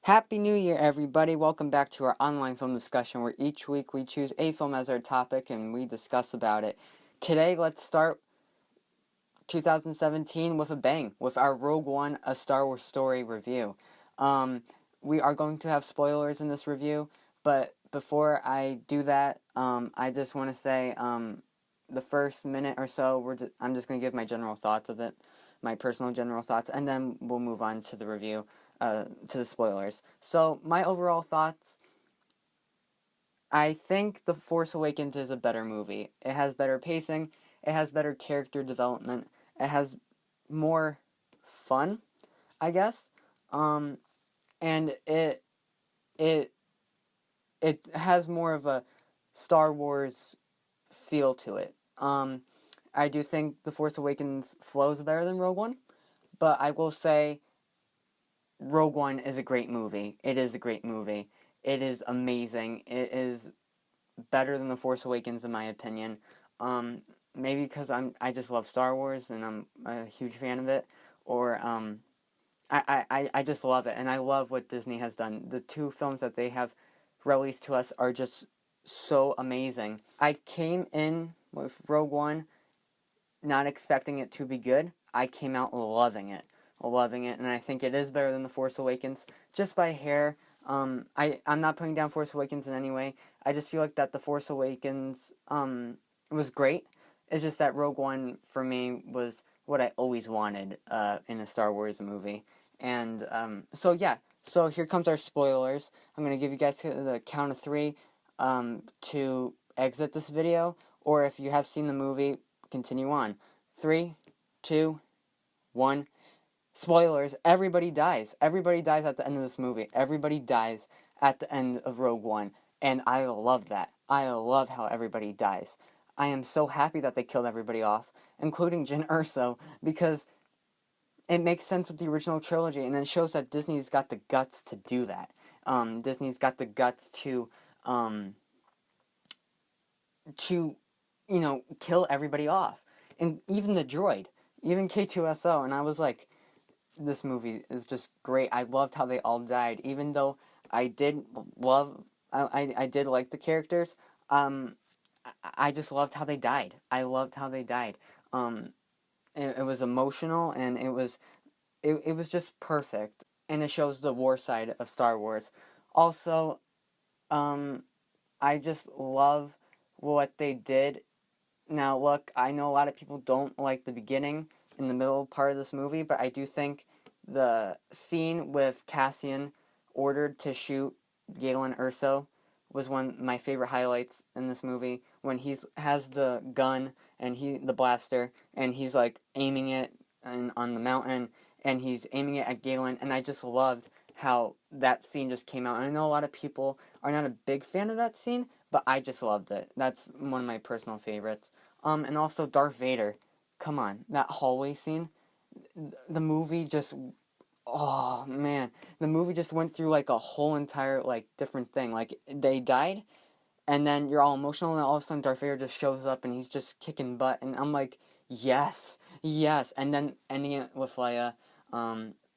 Happy New Year, everybody. Welcome back to our online film discussion where each week we choose a film as our topic and we discuss about it. Today, let's start 2017 with a bang with our Rogue One, A Star Wars Story review. We are going to have spoilers in this review, but before I do that, I just want to say the first minute or so, I'm just going to give my general thoughts of it, my personal general thoughts, and then we'll move on to the review. To the spoilers. So, my overall thoughts, I think The Force Awakens is a better movie. It has better pacing, it has better character development, it has more fun, I guess, and it has more of a Star Wars feel to it. I do think The Force Awakens flows better than Rogue One, but I will say Rogue One is a great movie. It is a great movie. It is amazing. It is better than The Force Awakens in my opinion. Maybe because I just love Star Wars and I'm a huge fan of it, or I just love it, and I love what Disney has done. The two films that they have released to us are just so amazing. I came in with Rogue One not expecting it to be good. I came out loving it, and I think it is better than The Force Awakens, just by hair. I'm not putting down Force Awakens in any way. I just feel like that The Force Awakens, was great. It's just that Rogue One, for me, was what I always wanted, in a Star Wars movie. And, so yeah. So here comes our spoilers. I'm gonna give you guys the count of three, to exit this video, or if you have seen the movie, continue on. 3, 2, 1. Spoilers, everybody dies. Everybody dies at the end of this movie. Everybody dies at the end of Rogue One. And I love that. I love how everybody dies. I am so happy that they killed everybody off, including Jyn Erso, because it makes sense with the original trilogy, and it shows that Disney's got the guts to do that. Disney's got the guts to, kill everybody off. And even the droid, even K2SO, and I was like, this movie is just great. I loved how they all died, even though I did love, I did like the characters, I just loved how they died. I loved how they died. It was emotional, and it was just perfect, and it shows the war side of Star Wars. Also, I just love what they did. Now, look, I know a lot of people don't like the beginning and the middle part of this movie, but I do think the scene with Cassian ordered to shoot Galen Erso was one of my favorite highlights in this movie. When he has the gun and the blaster, and he's like aiming it on the mountain, and he's aiming it at Galen, and I just loved how that scene just came out. And I know a lot of people are not a big fan of that scene, but I just loved it. That's one of my personal favorites. And also Darth Vader. Come on, that hallway scene. The movie just, oh man, the movie just went through like a whole entire like different thing. Like they died, and then you're all emotional, and all of a sudden Darth Vader just shows up and he's just kicking butt, and I'm like, yes, yes. And then ending it with Leia.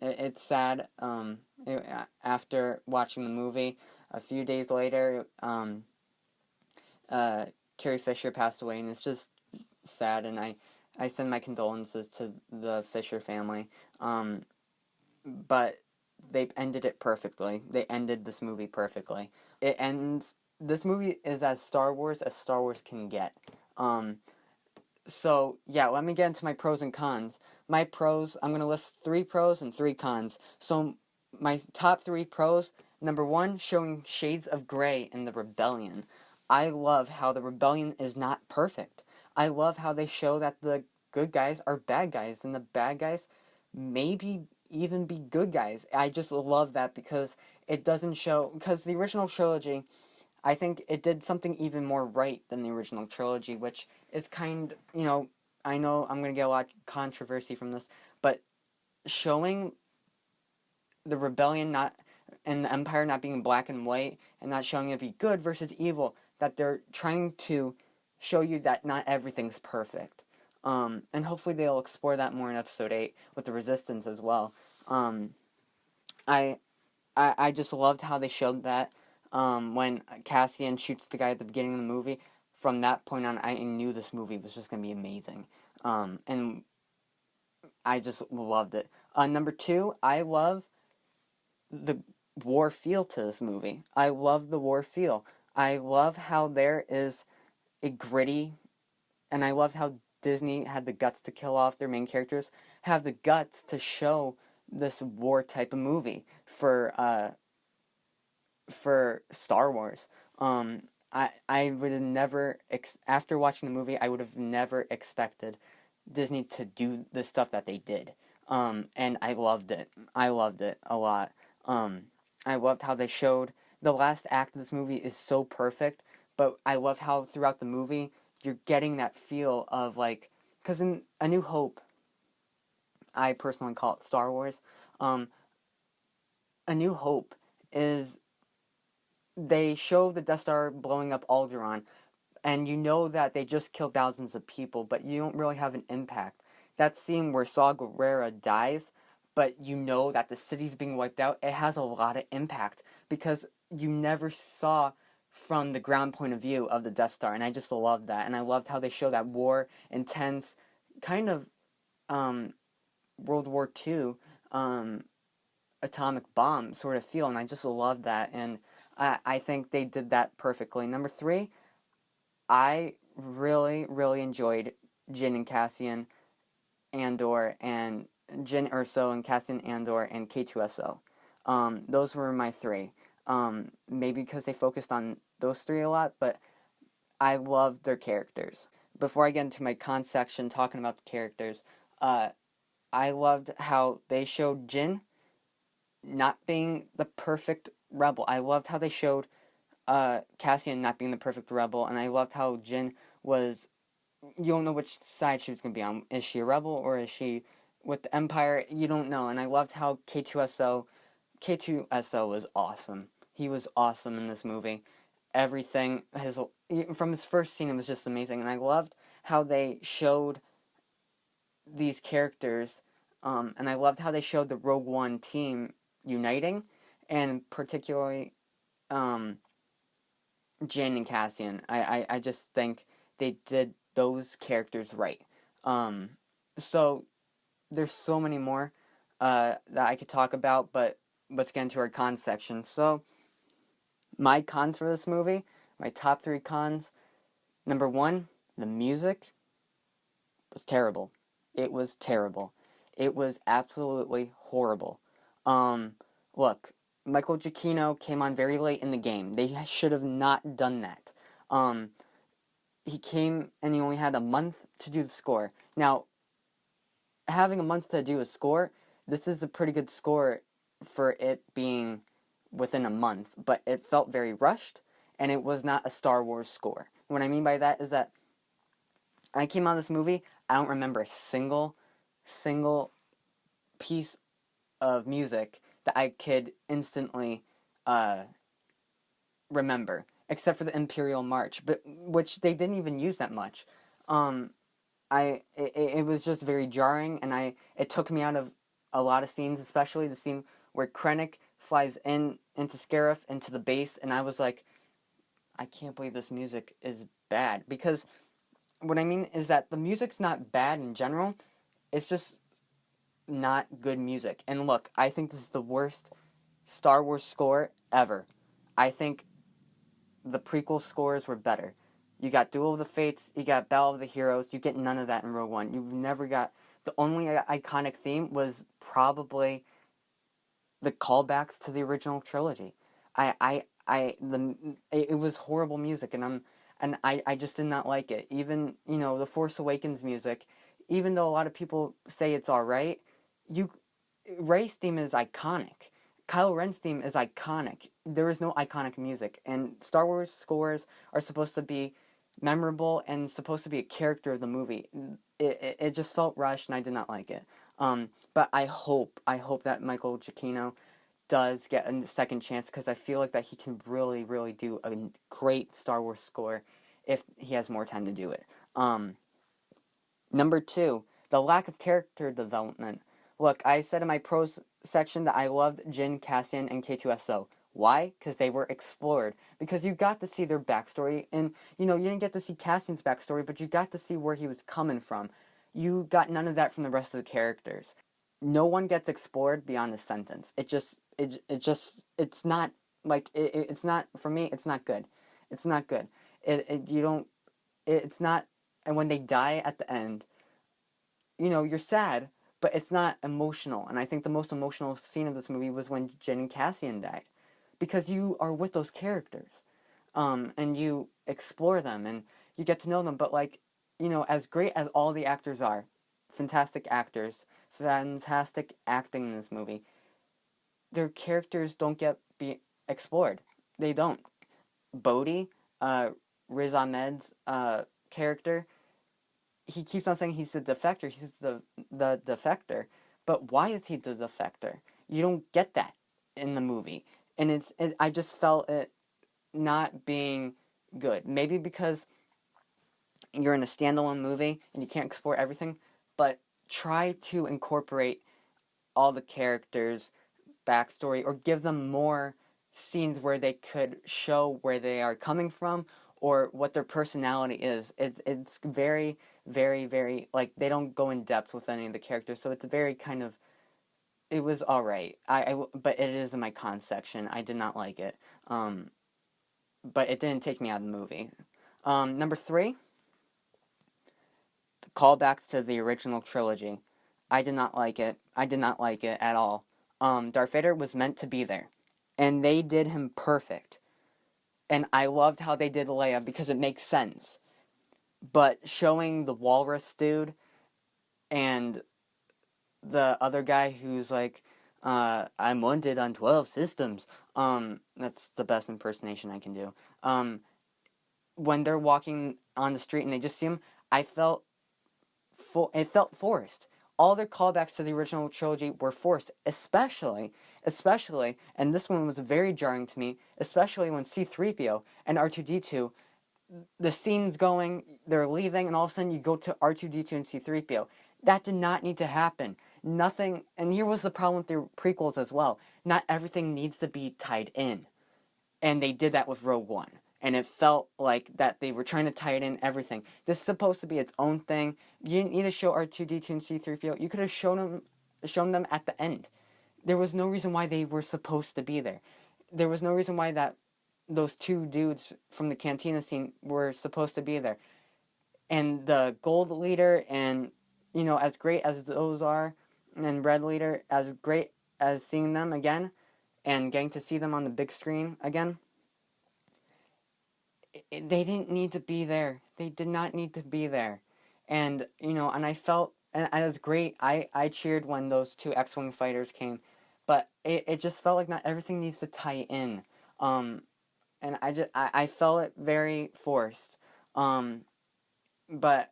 It's sad. After watching the movie, a few days later, Carrie Fisher passed away, and it's just sad, and I send my condolences to the Fisher family. But they ended it perfectly. They ended this movie perfectly. This movie is as Star Wars can get. So, yeah, let me get into my pros and cons. My pros, I'm going to list 3 pros and 3 cons. So, my top 3 pros, number 1, showing shades of gray in the rebellion. I love how the rebellion is not perfect. I love how they show that the good guys are bad guys, and the bad guys maybe even be good guys. I just love that because it doesn't show, because the original trilogy, I think it did something even more right than the original trilogy, which is I know I'm going to get a lot of controversy from this, but showing the rebellion not and the empire not being black and white, and not showing it be good versus evil, that they're trying to show you that not everything's perfect. And hopefully they'll explore that more in episode 8 with the resistance as well. I I just loved how they showed that when Cassian shoots the guy at the beginning of the movie. From that point on, I knew this movie was just going to be amazing. And I just loved it. Number two, I love the war feel to this movie. I love the war feel. I love how there is a gritty, and I love how Disney had the guts to kill off their main characters, have the guts to show this war type of movie for Star Wars. I would have never after watching the movie, I would have never expected Disney to do the stuff that they did. And I loved it. I loved it a lot. I loved how they showed the last act of this movie is so perfect, but I love how throughout the movie you're getting that feel of like, because in A New Hope, I personally call it Star Wars. A New Hope is they show the Death Star blowing up Alderaan, and you know that they just killed thousands of people, but you don't really have an impact. That scene where Saw Gerrera dies, but you know that the city's being wiped out, it has a lot of impact because you never saw from the ground point of view of the Death Star, and I just loved that. And I loved how they show that war, intense, kind of World War II atomic bomb sort of feel, and I just loved that, and I think they did that perfectly. Number three, I really, really enjoyed Jyn and Cassian Andor and Jyn Erso and Cassian Andor and K2SO. Those were my three. Maybe because they focused on those three a lot, but I loved their characters. Before I get into my con section talking about the characters, I loved how they showed Jyn not being the perfect rebel. I loved how they showed Cassian not being the perfect rebel, and I loved how Jyn was. You don't know which side she was going to be on. Is she a rebel or is she with the Empire? You don't know. And I loved how K2SO was awesome. He was awesome in this movie. Everything from his first scene, it was just amazing. And I loved how they showed these characters, and I loved how they showed the Rogue One team uniting, and particularly Jyn and Cassian. I just think they did those characters right. So there's so many more that I could talk about, but let's get into our cons section. So my cons for this movie, my top three cons. Number one, the music was terrible. It was terrible. It was absolutely horrible. Look, Michael Giacchino came on very late in the game. They should have not done that. He came and he only had a month to do the score. Now, having a month to do a score, this is a pretty good score for it being within a month, but it felt very rushed, and it was not a Star Wars score. What I mean by that is that I came out of this movie, I don't remember a single piece of music that I could instantly remember, except for the Imperial March, but which they didn't even use that much. It was just very jarring, and it took me out of a lot of scenes, especially the scene where Krennic flies into Scarif into the base, and I was like, I can't believe this music is bad. Because what I mean is that the music's not bad in general, it's just not good music. And look, I think this is the worst Star Wars score ever. I think the prequel scores were better. You got Duel of the Fates, you got Battle of the Heroes, you get none of that in Rogue One. You've never got... The only iconic theme was probably the callbacks to the original trilogy. It was horrible music, and I just did not like it. Even, the Force Awakens music, even though a lot of people say it's alright, Rey's theme is iconic. Kylo Ren's theme is iconic. There is no iconic music, and Star Wars scores are supposed to be memorable and supposed to be a character of the movie. It just felt rushed, and I did not like it. But I hope that Michael Giacchino does get a second chance, because I feel like that he can really, really do a great Star Wars score if he has more time to do it. Number two, the lack of character development. Look, I said in my pros section that I loved Jin, Cassian, and K2SO. Why? Because they were explored. Because you got to see their backstory, and, you didn't get to see Cassian's backstory, but you got to see where he was coming from. You got none of that from the rest of the characters. No one gets explored beyond a sentence. It's not, it's not, for me, it's not good. It's not good. You don't, it's not, and when they die at the end, you're sad, but it's not emotional. And I think the most emotional scene of this movie was when Jin and Cassian died, because you are with those characters, and you explore them and you get to know them. But as great as all the actors are, fantastic actors, fantastic acting in this movie, their characters don't get be explored. They don't. Bodhi, Riz Ahmed's character, he keeps on saying he's the defector. He's the defector. But why is he the defector? You don't get that in the movie. And I just felt it not being good. Maybe because you're in a standalone movie and you can't explore everything, but try to incorporate all the characters' backstory, or give them more scenes where they could show where they are coming from or what their personality is. It's very, very, very, they don't go in depth with any of the characters, so it's very kind of, it was alright. But it is in my cons section. I did not like it. But it didn't take me out of the movie. Number 3, callbacks to the original trilogy. I did not like it. I did not like it at all. Darth Vader was meant to be there, and they did him perfect. And I loved how they did Leia because it makes sense. But showing the walrus dude and the other guy who's like, I'm wanted on 12 systems. That's the best impersonation I can do. When they're walking on the street and they just see him, it felt forced. All their callbacks to the original trilogy were forced, especially, and this one was very jarring to me, especially when C-3PO and R2-D2, the scene's going, they're leaving, and all of a sudden you go to R2-D2 and C-3PO. That did not need to happen. Nothing, and here was the problem with the prequels as well. Not everything needs to be tied in. And they did that with Rogue One. And it felt like that they were trying to tie it in everything. This is supposed to be its own thing. You didn't need to show R2-D2 and C-3PO. You could have shown them at the end. There was no reason why they were supposed to be there. There was no reason why those two dudes from the cantina scene were supposed to be there. And the Gold Leader and, as great as those are, and Red Leader, as great as seeing them again and getting to see them on the big screen again, they didn't need to be there. They did not need to be there. And, and I felt, and it was great. I cheered when those two X-Wing fighters came, but it just felt like not everything needs to tie in. And I felt it very forced. But,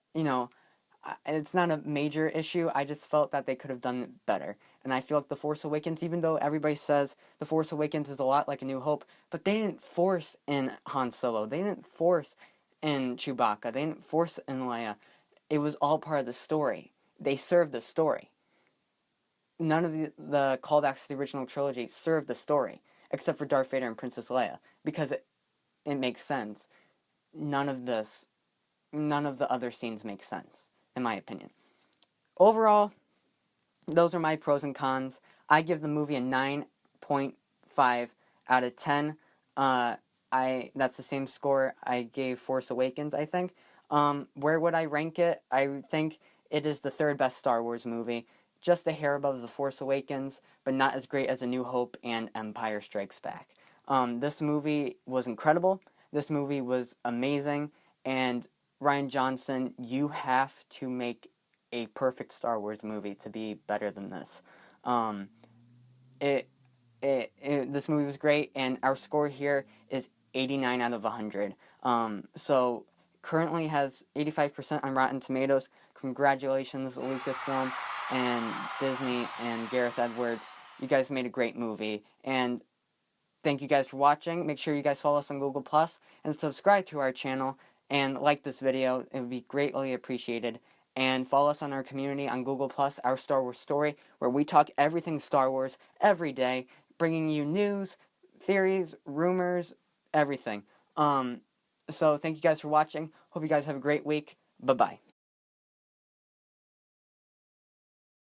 it's not a major issue. I just felt that they could have done it better. And I feel like The Force Awakens, even though everybody says The Force Awakens is a lot like A New Hope, but they didn't force in Han Solo. They didn't force in Chewbacca. They didn't force in Leia. It was all part of the story. They served the story. None of the callbacks to the original trilogy served the story, except for Darth Vader and Princess Leia, because it makes sense. None of the other scenes make sense, in my opinion. Overall, those are my pros and cons. I give the movie a 9.5 out of 10. That's the same score I gave Force Awakens, I think. Where would I rank it? I think it is the third best Star Wars movie. Just a hair above The Force Awakens, but not as great as A New Hope and Empire Strikes Back. This movie was incredible. This movie was amazing. And Rian Johnson, you have to make a perfect Star Wars movie to be better than this. This movie was great, and our score here is 89 out of 100. So currently has 85% on Rotten Tomatoes. Congratulations, Lucasfilm and Disney and Gareth Edwards. You guys made a great movie, and thank you guys for watching. Make sure you guys follow us on Google Plus and subscribe to our channel and like this video. It would be greatly appreciated. and follow us on our community on Google Plus, Our Star Wars Story, where we talk everything Star Wars every day, bringing you news, theories, rumors, everything. So thank you guys for watching. Hope you guys have a great week. Bye-bye.